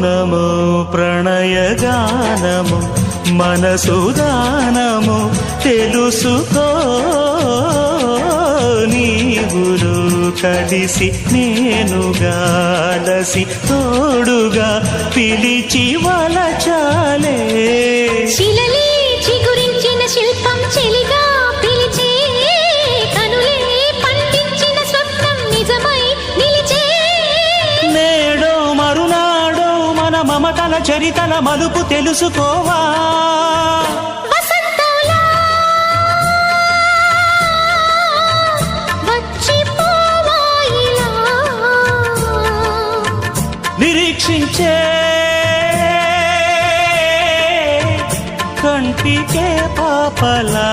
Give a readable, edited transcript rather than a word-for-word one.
నమో ప్రణయగానము మనసుదానము తెలుసుకో నీవులు కలిసి నేనుగాలసి తోడుగా పిలిచి వలచాలే శిలలే చిగురించిన శిల్పం చెలిగా పిలిచే కనులే పండించిన స్వప్నం నిజమై నిలిచే నేడో మరునాడో మన మమతల చరితల మలుపు తెలుసుకోవా వసంతంలా వచ్చిపోవా ఇలా నిరీక్షించే కంటికే పాపలా